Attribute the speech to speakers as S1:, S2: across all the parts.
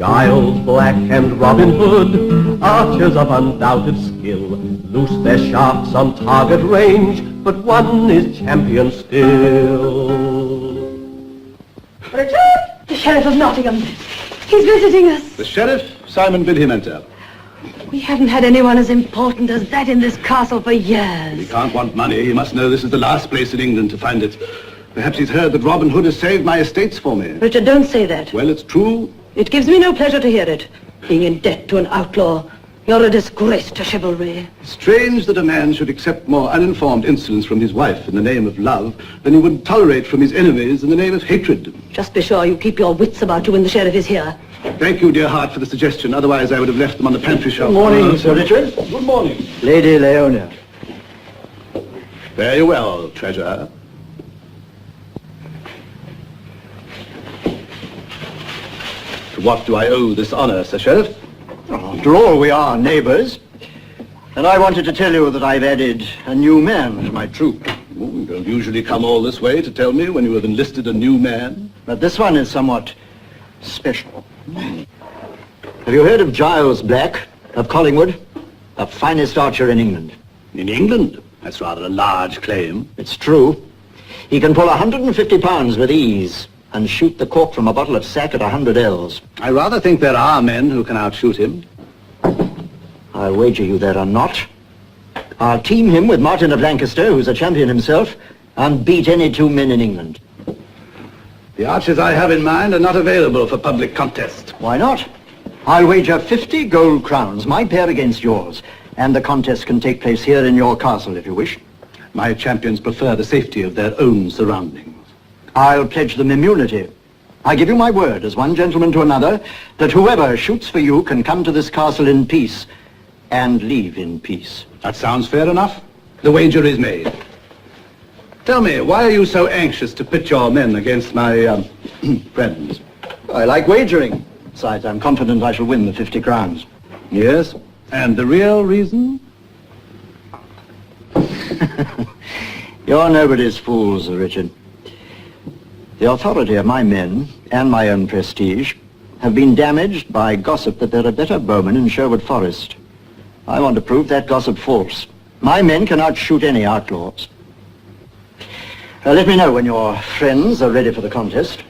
S1: Giles Black and Robin Hood, archers of undoubted skill, loose their shafts on target range, but one is champion still.
S2: Richard! The Sheriff of Nottingham. He's visiting us.
S3: The Sheriff? Simon, bid him enter.
S2: We haven't had anyone as important as that in this castle for years.
S3: He can't want money. He must know this is the last place in England to find it. Perhaps he's heard that Robin Hood has saved my estates for me.
S2: Richard, don't say that.
S3: Well, it's true.
S2: It gives me no pleasure to hear it. Being in debt to an outlaw. You're a disgrace to chivalry.
S3: Strange that a man should accept more uninformed insolence from his wife in the name of love than he would tolerate from his enemies in the name of hatred.
S2: Just be sure you keep your wits about you when the Sheriff is here.
S3: Thank you, dear heart, for the suggestion. Otherwise, I would have left them on the pantry shelf.
S4: Good morning, Sir Richard.
S3: Good morning.
S4: Lady Leona.
S3: Very well, treasure. To what do I owe this honor, Sir Sheriff?
S4: After all, we are neighbors. And I wanted to tell you that I've added a new man to my troop.
S3: Oh, you don't usually come all this way to tell me when you have enlisted a new man.
S4: But this one is somewhat special. Have you heard of Giles Black of Collingwood? The finest archer in England.
S3: In England? That's rather a large claim.
S4: It's true. He can pull 150 pounds with ease and shoot the cork from a bottle of sack at 100 ells.
S3: I rather think there are men who can outshoot him.
S4: I'll wager you there are not. I'll team him with Martin of Lancaster, who's a champion himself, and beat any two men in England.
S3: The archers I have in mind are not available for public contest.
S4: Why not? I'll wager 50 gold crowns, my pair against yours, and the contest can take place here in your castle if you wish.
S3: My champions prefer the safety of their own surroundings.
S4: I'll pledge them immunity. I give you my word, as one gentleman to another, that whoever shoots for you can come to this castle in peace and leave in peace.
S3: That sounds fair enough. The wager is made. Tell me, why are you so anxious to pit your men against my friends?
S4: I like wagering. Besides, I'm confident I shall win the 50 crowns.
S3: Yes? And the real reason?
S4: You're nobody's fool, Sir Richard. The authority of my men and my own prestige have been damaged by gossip that there are better bowmen in Sherwood Forest. I want to prove that gossip false. My men can outshoot any outlaws. Let me know when your friends are ready for the contest.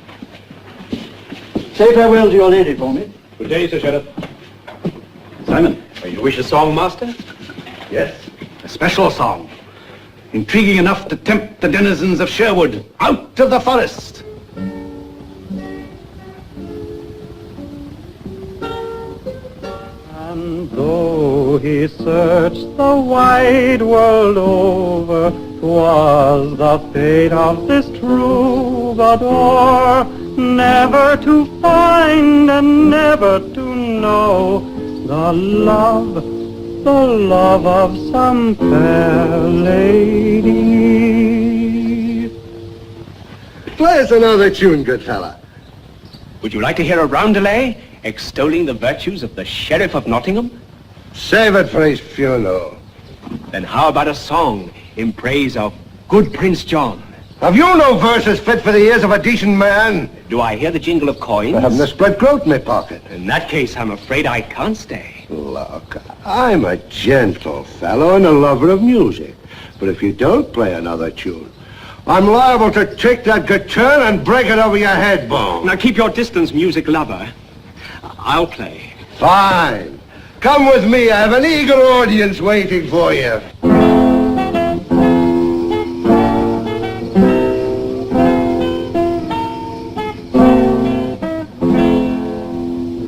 S4: Say farewell to your lady for me.
S3: Good day, Sir Sheriff. Simon.
S5: You wish a song, Master?
S3: Yes, a special song. Intriguing enough to tempt the denizens of Sherwood out of the forest.
S1: And though he searched the wide world over, 'twas the fate of this troubadour never to find and never to know the love of some fair lady.
S6: Play us another tune, good fella.
S5: Would you like to hear a roundelay extolling the virtues of the Sheriff of Nottingham?
S6: Save it for his funeral.
S5: Then how about a song in praise of good Prince John?
S6: Have you no verses fit for the ears of a decent man?
S5: Do I hear the jingle of coins?
S6: I haven't a split groat in my pocket.
S5: In that case, I'm afraid I can't stay.
S6: Look, I'm a gentle fellow and a lover of music. But if you don't play another tune, I'm liable to take that guitar and break it over your head bone.
S5: Now keep your distance, music lover. I'll play.
S6: Fine. Come with me. I have an eager audience waiting for you.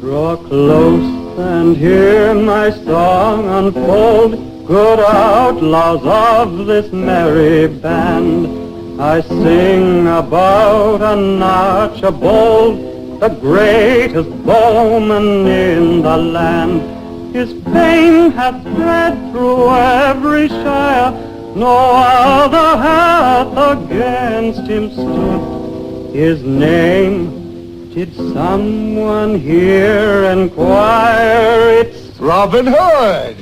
S1: Draw close and hear my song unfold, good outlaws of this merry band. I sing about an Archibald, the greatest bowman in the land. His fame hath spread through every shire, no other hath against him stood. His name, did someone here inquire? It's
S6: Robin Hood.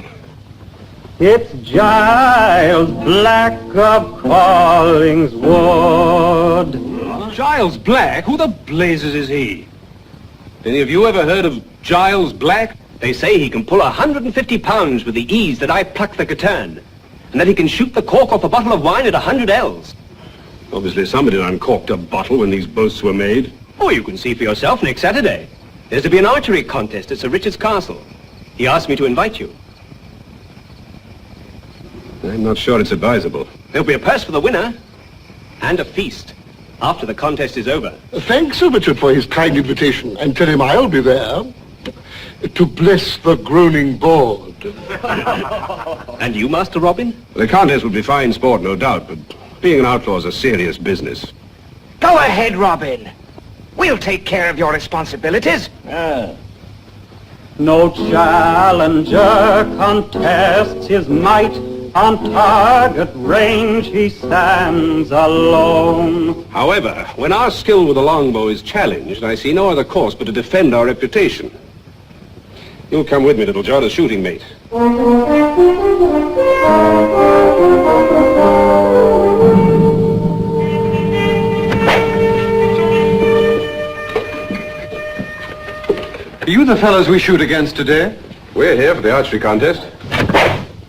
S1: It's Giles Black of Collingswood.
S5: Giles Black? Who the blazes is he?
S3: Any of you ever heard of Giles Black?
S5: They say he can pull 150 pounds with the ease that I pluck the Catern, and that he can shoot the cork off a bottle of wine at 100 ells.
S3: Obviously somebody uncorked a bottle when these boasts were made.
S5: Oh, you can see for yourself next Saturday. There's to be an archery contest at Sir Richard's Castle. He asked me to invite you.
S3: I'm not sure it's advisable.
S5: There'll be a purse for the winner, and a feast, after the contest is over.
S6: Thanks, Sir Richard, for his kind invitation, and tell him I'll be there to bless the groaning board.
S5: And you, Master Robin?
S3: The contest will be fine sport, no doubt, but being an outlaw is a serious business.
S7: Go ahead, Robin. We'll take care of your responsibilities.
S8: No challenger contests his might. On target range he stands alone.
S3: However, when our skill with the longbow is challenged, I see no other course but to defend our reputation. You'll come with me, Little John, as shooting mate.
S6: Are you the fellows we shoot against today?
S3: We're here for the archery contest.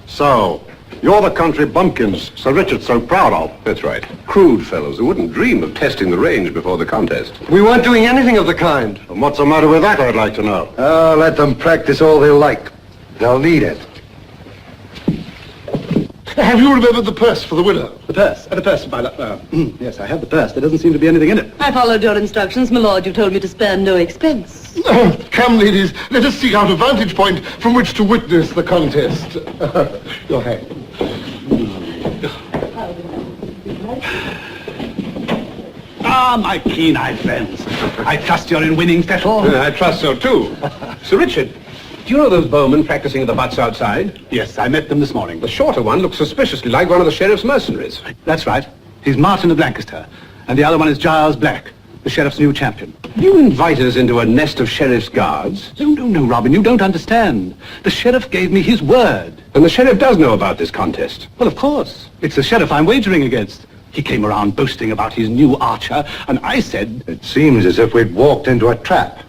S6: So, you're the country bumpkins Sir Richard's so proud of.
S3: That's right. Crude fellows who wouldn't dream of testing the range before the contest.
S6: We weren't doing anything of the kind. And what's the matter with that, I'd like to know? Oh, let them practice all they like. They'll need it. Have you remembered the purse for the winner?
S3: The purse, my lord. Yes, I have the purse. There doesn't seem to be anything in it.
S2: I followed your instructions, my lord. You told me to spare no expense.
S6: Come, ladies, let us seek out a vantage point from which to witness the contest. Your hand.
S3: Ah, my keen-eyed friends. I trust you're in winning fettle. I trust so, too. Sir Richard, do you know those bowmen practicing at the butts outside?
S9: Yes, I met them this morning.
S3: The shorter one looks suspiciously like one of the sheriff's mercenaries.
S9: That's right. He's Martin of Lancaster. And the other one is Giles Black, the sheriff's new champion.
S3: You invite us into a nest of sheriff's guards?
S9: No, Robin, you don't understand. The sheriff gave me his word.
S3: And the sheriff does know about this contest.
S9: Well, of course. It's the sheriff I'm wagering against. He came around boasting about his new archer, and I said...
S6: It seems as if we'd walked into a trap.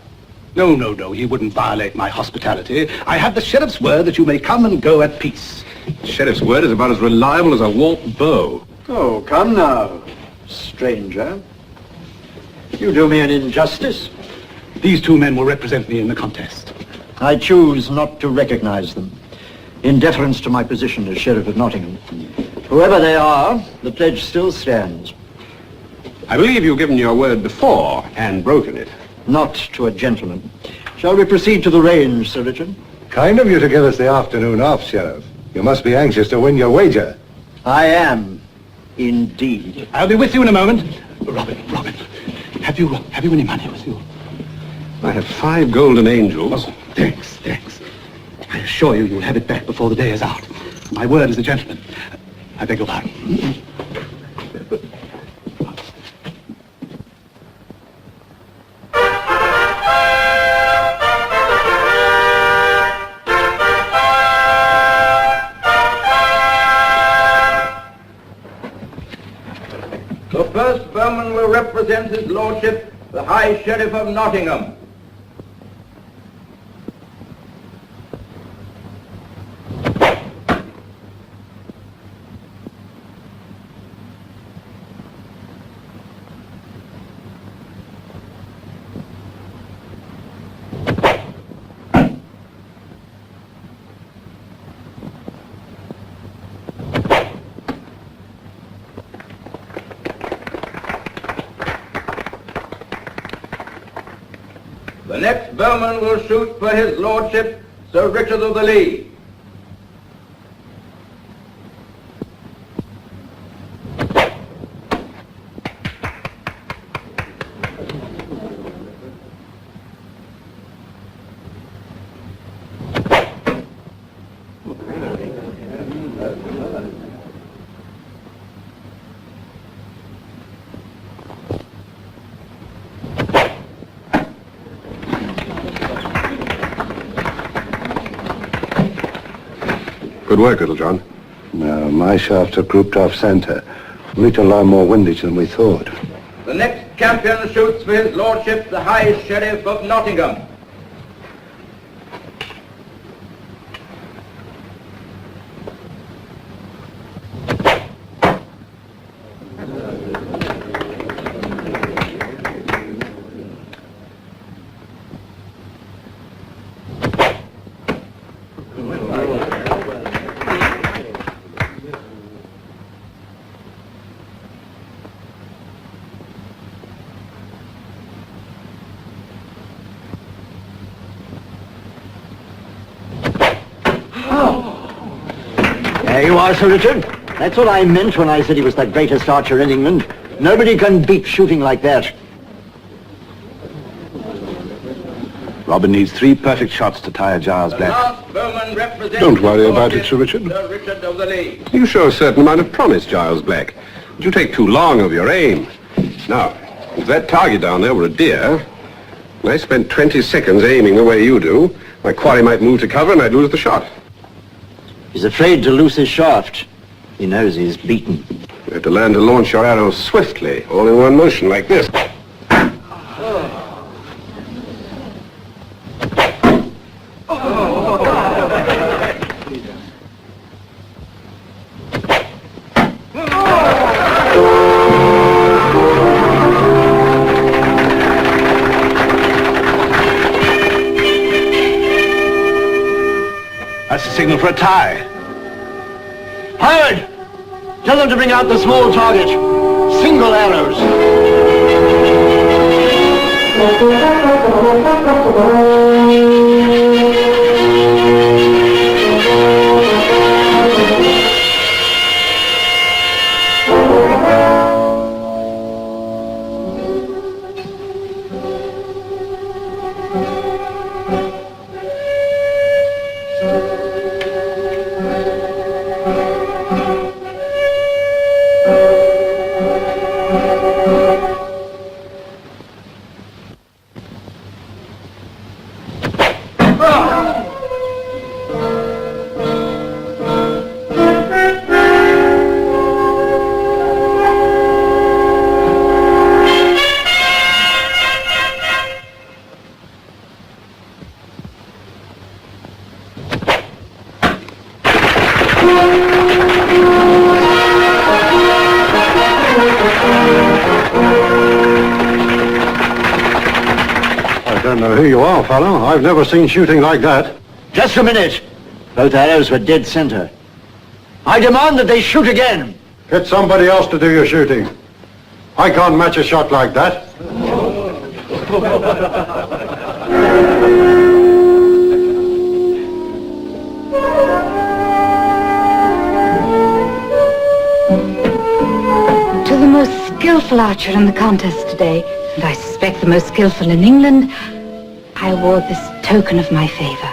S9: No, he wouldn't violate my hospitality. I have the sheriff's word that you may come and go at peace.
S3: The sheriff's word is about as reliable as a warped bow.
S4: Oh, come now, stranger. You do me an injustice.
S9: These two men will represent me in the contest.
S4: I choose not to recognize them, in deference to my position as Sheriff of Nottingham. Whoever they are, the pledge still stands.
S3: I believe you've given your word before and broken it.
S4: Not to a gentleman. Shall we proceed to the range, Sir Richard?
S6: Kind of you to give us the afternoon off, Sheriff. You must be anxious to win your wager.
S4: I am, indeed.
S9: I'll be with you in a moment. Robin, have you any money with you?
S3: I have 5 golden angels.
S9: Oh, thanks. I assure you you'll have it back before the day is out. My word as a gentleman. I beg your pardon.
S7: The first bowman will represent his lordship, the High Sheriff of Nottingham. The next bowman will shoot for his lordship, Sir Richard of the Lee.
S3: Good work, Little John.
S6: No, my shafts are grouped off center. We need to lie more windage than we thought.
S7: The next champion shoots for his lordship, the High Sheriff of Nottingham.
S4: There you are, Sir Richard. That's what I meant when I said he was the greatest archer in England. Nobody can beat shooting like that.
S3: Robin needs 3 perfect shots to tire Giles
S7: The
S3: Black.
S7: last bowman represents
S3: Don't worry
S7: his
S3: about it,
S7: lordship,
S3: Sir Richard.
S7: Sir Richard of the Lee.
S3: You show a certain amount of promise, Giles Black. But you take too long of your aim. Now, if that target down there were a deer, and I spent 20 seconds aiming the way you do, my quarry might move to cover and I'd lose the shot.
S4: He's afraid to loose his shaft. He knows he's beaten.
S3: You have to learn to launch your arrows swiftly, all in one motion like this. That's the signal for a tie.
S4: Howard! Tell them to bring out the small target. Single arrows.
S6: I don't know who you are, fellow. I've never seen shooting like that.
S4: Just a minute. Both arrows were dead center. I demand that they shoot again.
S6: Get somebody else to do your shooting. I can't match a shot like that.
S10: To the most skillful archer in the contest today, and I suspect the most skillful in England, I award this token of my favor.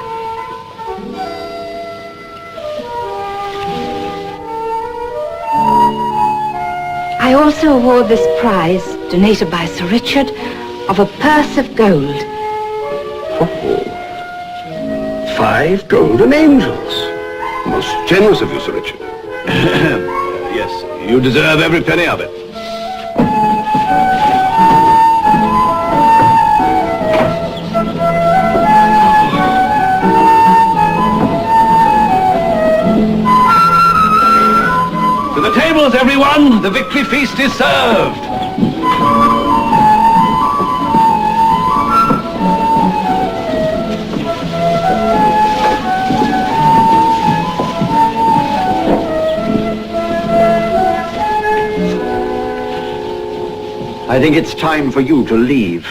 S10: I also award this prize, donated by Sir Richard, of a purse of gold.
S3: Oh, 5 golden angels. Most generous of you, Sir Richard. Yes, you deserve every penny of it. To the tables, everyone! The victory feast is served!
S4: I think it's time for you to leave.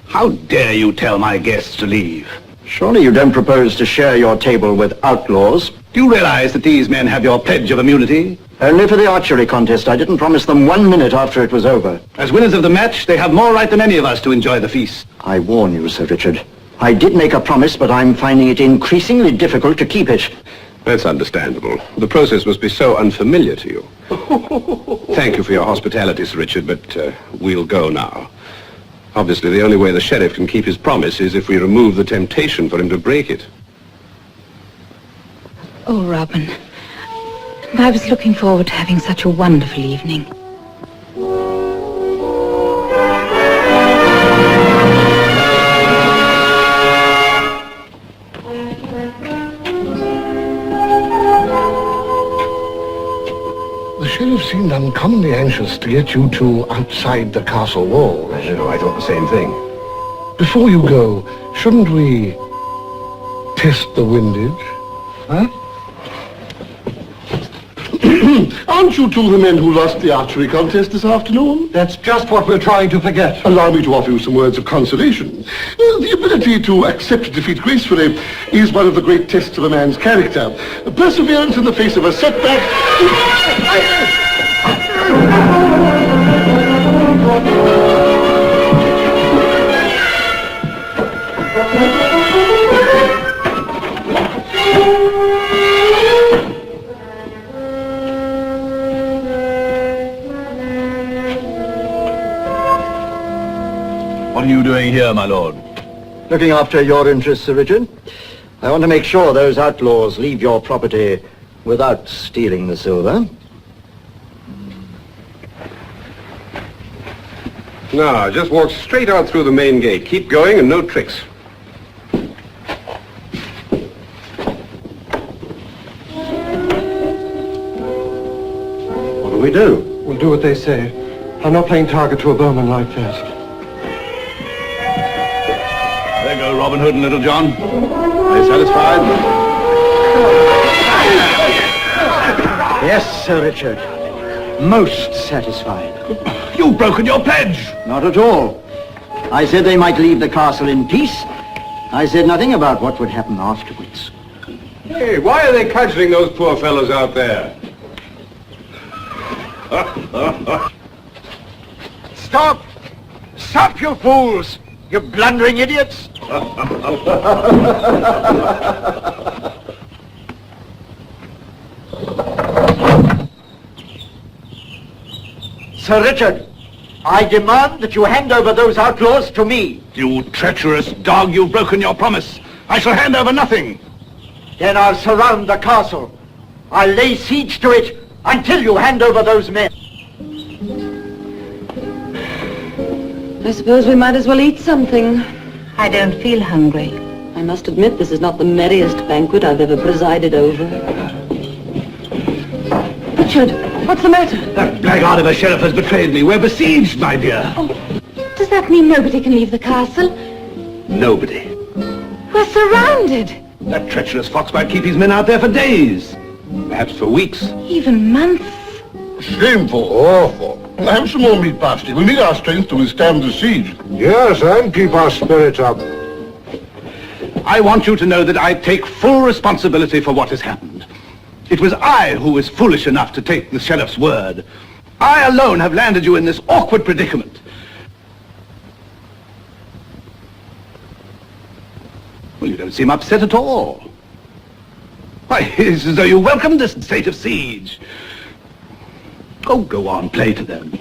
S3: How dare you tell my guests to leave?
S4: Surely you don't propose to share your table with outlaws?
S3: Do you realize that these men have your pledge of immunity?
S4: Only for the archery contest. I didn't promise them 1 minute after it was over.
S3: As winners of the match, they have more right than any of us to enjoy the feast.
S4: I warn you, Sir Richard. I did make a promise, but I'm finding it increasingly difficult to keep it.
S3: That's understandable. The process must be so unfamiliar to you. Thank you for your hospitality, Sir Richard, but we'll go now. Obviously, the only way the sheriff can keep his promise is if we remove the temptation for him to break it.
S10: Oh, Robin. And I was looking forward to having such a wonderful evening.
S6: uncommonly anxious to get you two outside the castle walls.
S3: I know, I thought the same thing.
S6: Before you go, shouldn't we test the windage? Huh? Aren't you two the men who lost the archery contest this afternoon?
S9: That's just what we're trying to forget.
S6: Allow me to offer you some words of consolation. The ability to accept defeat gracefully is one of the great tests of a man's character. Perseverance in the face of a setback...
S3: What are you doing here, my lord?
S4: Looking after your interests, Sir Richard. I want to make sure those outlaws leave your property without stealing the silver.
S3: No, just walk straight out through the main gate. Keep going and no tricks.
S6: What do we do?
S9: We'll do what they say. I'm not playing target to a bowman like that.
S3: There go Robin Hood and Little John. Are you satisfied?
S4: Yes, Sir Richard. Most satisfied.
S3: You've broken your pledge!
S4: Not at all. I said they might leave the castle in peace. I said nothing about what would happen afterwards.
S3: Hey, why are they cudgeling those poor fellows out there?
S4: Stop! Stop, you fools! You blundering idiots! Sir Richard, I demand that you hand over those outlaws to me.
S3: You treacherous dog, you've broken your promise. I shall hand over nothing.
S4: Then I'll surround the castle. I'll lay siege to it until you hand over those men.
S2: I suppose we might as well eat something.
S10: I don't feel hungry.
S2: I must admit this is not the merriest banquet I've ever presided over. Richard, what's the matter?
S3: That blackguard of a sheriff has betrayed me. We're besieged, my dear.
S10: Does that mean nobody can leave the castle?
S3: Nobody.
S10: We're surrounded.
S3: That treacherous fox might keep his men out there for days. Perhaps for weeks.
S10: Even months.
S6: Shameful, awful. Have some more meat, pasty. We need our strength to withstand the siege. Yes, and keep our spirits up.
S3: I want you to know that I take full responsibility for what has happened. It was I who was foolish enough to take the sheriff's word. I alone have landed you in this awkward predicament. Well, you don't seem upset at all. Why, it's as though you welcomed this state of siege. Oh, go on, play to them.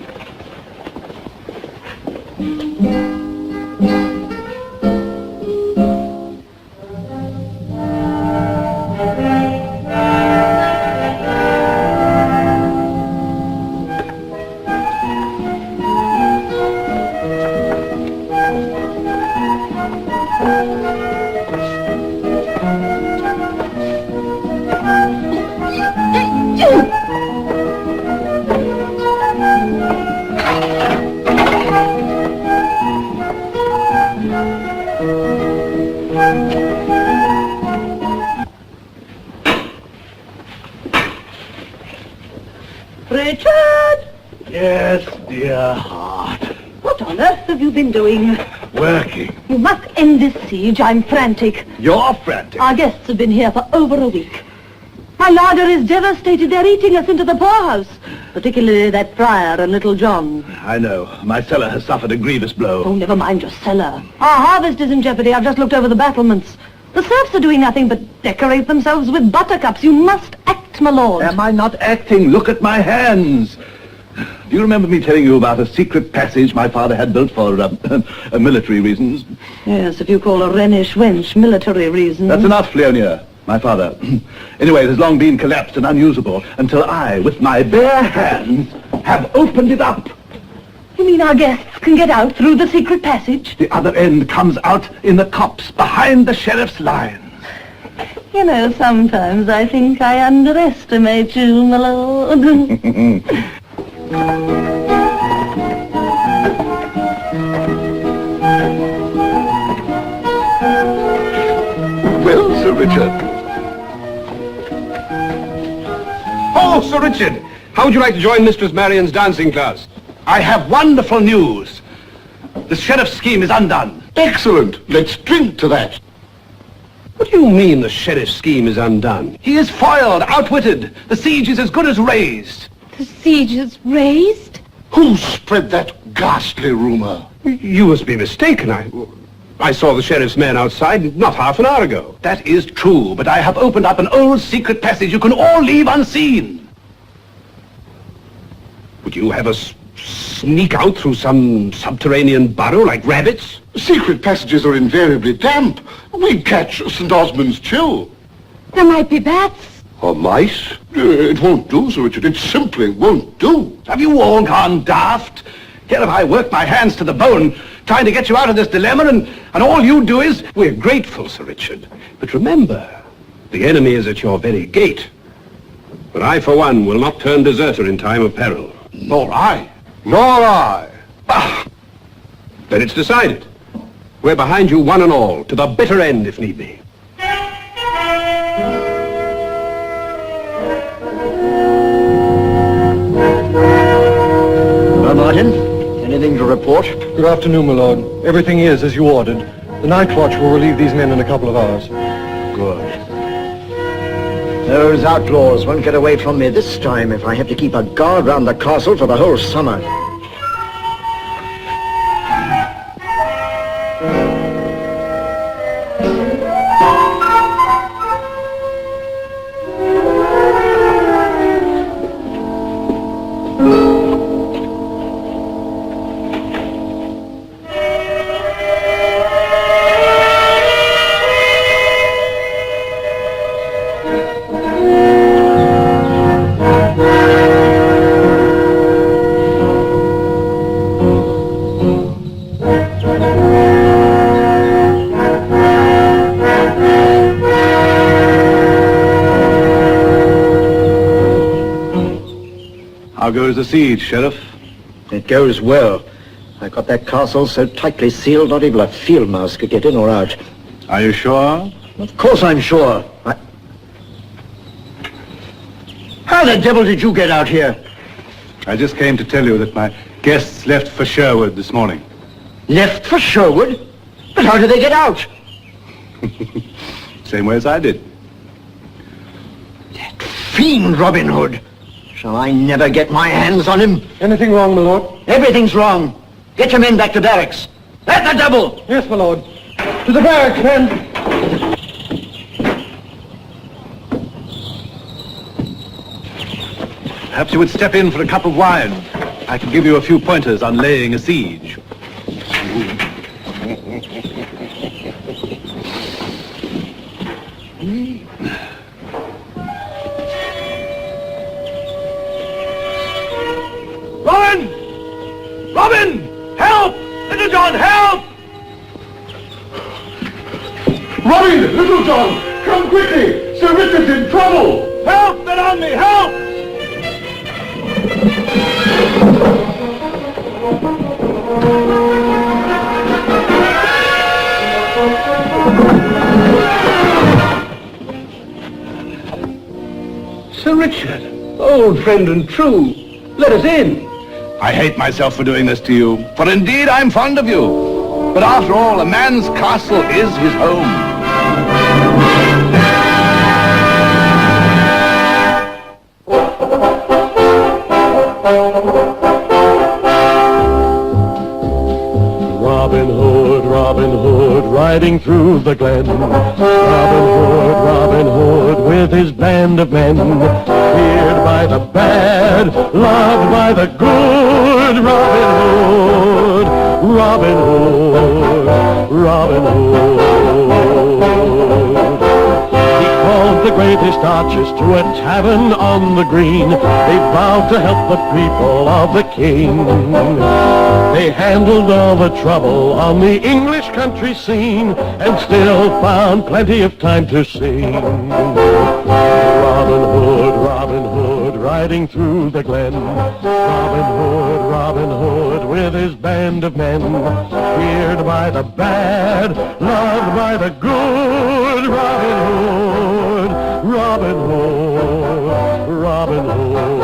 S2: Richard!
S3: Yes, dear heart.
S2: What on earth have you been doing?
S3: Working.
S2: You must end this siege. I'm frantic.
S3: You're frantic.
S2: Our guests have been here for over a week. My larder is devastated. They're eating us into the poorhouse. Particularly that friar and Little John.
S3: I know. My cellar has suffered a grievous blow.
S2: Oh, never mind your cellar. Our harvest is in jeopardy. I've just looked over the battlements. The serfs are doing nothing but decorate themselves with buttercups. You must act, my lord.
S3: Am I not acting? Look at my hands. Do you remember me telling you about a secret passage my father had built for military reasons?
S2: Yes, if you call a Rhenish wench military reasons.
S3: That's enough, Leonia, my father. Anyway, it has long been collapsed and unusable until I, with my bare hands, have opened it up.
S2: You mean our guests can get out through the secret passage?
S3: The other end comes out in the copse behind the sheriff's lines.
S2: You know, sometimes I think I underestimate you, my lord.
S6: Well, Sir Richard.
S3: Oh, Sir Richard, how would you like to join Mistress Marion's dancing class?
S9: I have wonderful news. The sheriff's scheme is undone.
S6: Excellent. Let's drink to that.
S3: What do you mean the sheriff's scheme is undone?
S9: He is foiled, outwitted. The siege is as good as raised.
S10: The siege is raised?
S6: Who spread that ghastly rumor?
S3: You must be mistaken. I saw the sheriff's men outside not half an hour ago.
S9: That is true, but I have opened up an old secret passage you can all leave unseen.
S3: Would you have us sneak out through some subterranean burrow like rabbits?
S6: Secret passages are invariably damp. We'd catch St. Osmond's chill.
S10: There might be bats.
S6: Or mice? It won't do, Sir Richard. It simply won't do.
S9: Have you all gone daft? Here have I worked my hands to the bone, trying to get you out of this dilemma, and all you do is...
S3: We're grateful, Sir Richard. But remember, the enemy is at your very gate. But I, for one, will not turn deserter in time of peril.
S9: Nor I.
S6: Nor I.
S3: Ah, then it's decided. We're behind you one and all, to the bitter end if need be.
S4: Well, Martin, anything to report?
S11: Good afternoon, my lord. Everything is as you ordered. The night watch will relieve these men in a couple of hours.
S4: Good. Those outlaws won't get away from me this time if I have to keep a guard round the castle for the whole summer.
S9: How goes the siege, Sheriff?
S4: It goes well. I got that castle so tightly sealed, not even a field mouse could get in or out.
S9: Are you sure?
S4: Of course I'm sure. How the devil did you get out here?
S9: I just came to tell you that my guests left for Sherwood this morning.
S4: Left for Sherwood? But how did they get out?
S9: Same way as I did.
S4: That fiend Robin Hood. Shall I never get my hands on him?
S11: Anything wrong, my lord?
S4: Everything's wrong. Get your men back to barracks. At the double!
S11: Yes, my lord. To the barracks, men!
S9: Perhaps you would step in for a cup of wine. I can give you a few pointers on laying a siege.
S5: Robin! Robin! Help! Little John, help!
S6: Robin! Little John! Come quickly! Sir Richard's in trouble!
S5: Help! They're on me! Help!
S3: Sir Richard, old friend and true, let us in.
S9: I hate myself for doing this to you, for indeed I'm fond of you. But after all, a man's castle is his home.
S1: Robin Hood, riding through the glen. Robin Hood, with his band of men. Feared by the bad, loved by the good. Robin Hood, Robin Hood. He called the greatest archers to a tavern on the green. They vowed to help the people of the king. They handled all the trouble on the English country scene and still found plenty of time to sing. Robin Hood, riding through the glen. Robin Hood, with his band of men, feared by the bad, loved by the good. Robin Hood, Robin Hood, Robin Hood.